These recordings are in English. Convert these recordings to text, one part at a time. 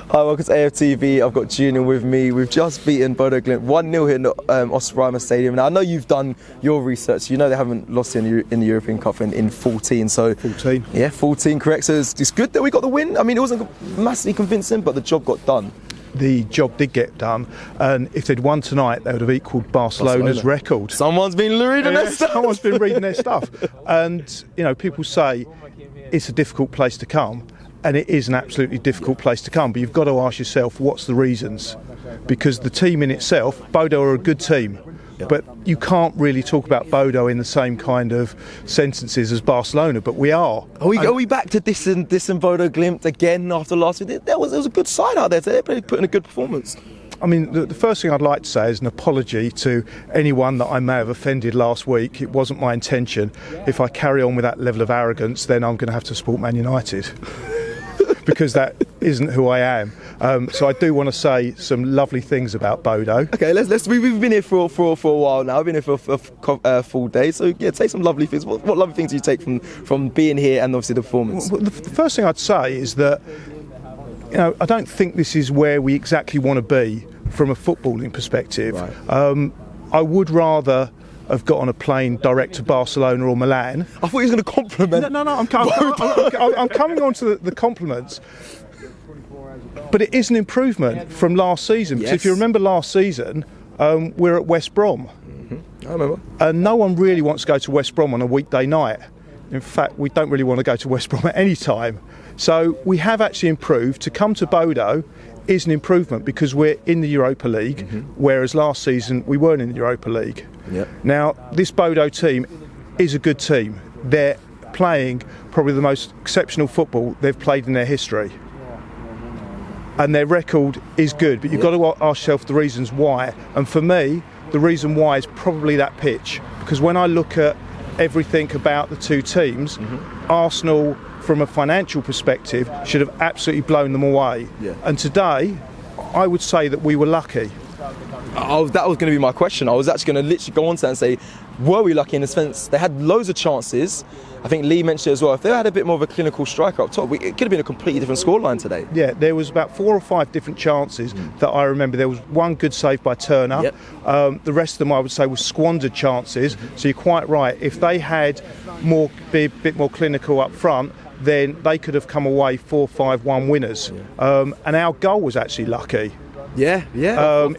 Hi, welcome to AFTV. I've got Julian with me. We've just beaten Bodø Glimt 1-0 here at Ospreyma Stadium. Now, I know you've done your research. You know they haven't lost in the European Cup in 14. So 14. Yeah, 14, correct. So it's good that we got the win. I mean, it wasn't massively convincing, but the job got done. The job did get done, and if they'd won tonight, they would have equalled Barcelona's record. Someone's been reading their stuff. Someone's been reading their stuff. And, you know, people say it's a difficult place to come, and it is an absolutely difficult place to come. But you've got to ask yourself, what's the reasons? Because the team in itself, Bodø are a good team. But you can't really talk about Bodø in the same kind of sentences as Barcelona, but we are. Are we back to dissing Bodø Glimt again after last week? There was a good side out there today. They put in a good performance. I mean, the first thing I'd like to say is an apology to anyone that I may have offended last week. It wasn't my intention. If I carry on with that level of arrogance, then I'm going to have to support Man United. Because that isn't who I am. So I do want to say some lovely things about Bodø. Okay, we've been here for a while now. We've been here for a full day. So yeah, say some lovely things. What lovely things do you take from being here and obviously the performance? Well, the first thing I'd say is that, you know, I don't think this is where we exactly want to be from a footballing perspective. Right. I would rather have got on a plane direct to Barcelona or Milan. I thought he was going to compliment. No, I'm coming on to the compliments. But it is an improvement from last season. Because if you remember last season, we're at West Brom. I remember. And no one really wants to go to West Brom on a weekday night. In fact, we don't really want to go to West Brom at any time. So we have actually improved. To come to Bodø is an improvement because we're in the Europa League, whereas last season we weren't in the Europa League. Yep. Now, this Bodø team is a good team. They're playing probably the most exceptional football they've played in their history. And their record is good, but you've got to ask yourself the reasons why. And for me, the reason why is probably that pitch. Because when I look at everything about the two teams, Arsenal, from a financial perspective, should have absolutely blown them away. Yeah. And today, I would say that we were lucky. That was going to be my question. I was actually going to literally go on to that and say, were we lucky in the sense they had loads of chances? I think Lee mentioned it as well. If they had a bit more of a clinical striker up top, it could have been a completely different scoreline today. Yeah, there was about 4 or 5 different chances that I remember. There was one good save by Turner. Yep. The rest of them, I would say, were squandered chances. So you're quite right. If they had be a bit more clinical up front, then they could have come away 4-5-1 winners. Yeah. And our goal was actually lucky. Yeah.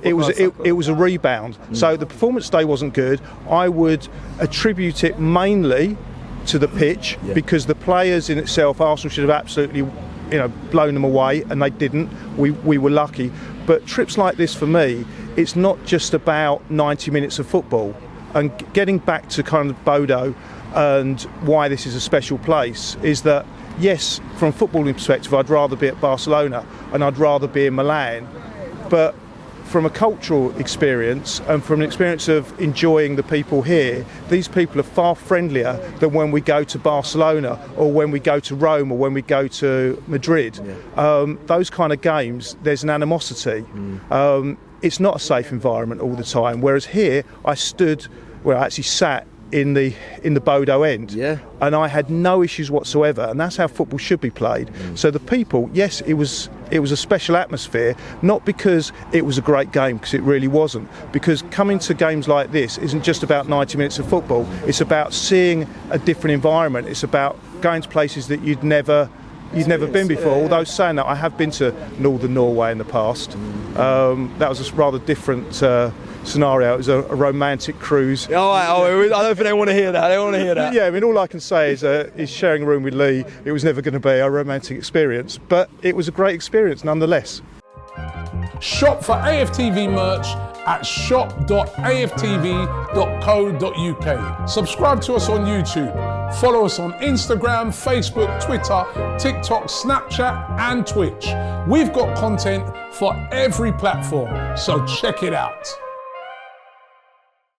It was a rebound. So the performance today wasn't good. I would attribute it mainly to the pitch because the players in itself, Arsenal should have absolutely, blown them away, and they didn't. We were lucky. But trips like this, for me, it's not just about 90 minutes of football. And getting back to kind of Bodø and why this is a special place is that, yes, from a footballing perspective, I'd rather be at Barcelona and I'd rather be in Milan. But from a cultural experience and from an experience of enjoying the people here, these people are far friendlier than when we go to Barcelona or when we go to Rome or when we go to Madrid. Yeah. Those kind of games, there's an animosity. It's not a safe environment all the time. Whereas here, I actually sat in the Bodø end, and I had no issues whatsoever, and that's how football should be played. So the people, yes, it was a special atmosphere, not because it was a great game, because it really wasn't, because coming to games like this isn't just about 90 minutes of football, it's about seeing a different environment, it's about going to places that you'd never been before. Although saying that, I have been to northern Norway in the past. That was a rather different scenario. It was a romantic cruise. I don't think they want to hear that. Yeah, I mean, all I can say is sharing a room with Lee, it was never going to be a romantic experience, but it was a great experience nonetheless. Shop for AFTV merch at shop.aftv.co.uk. Subscribe to us on YouTube. Follow us on Instagram, Facebook, Twitter, TikTok, Snapchat and Twitch. We've got content for every platform, so check it out.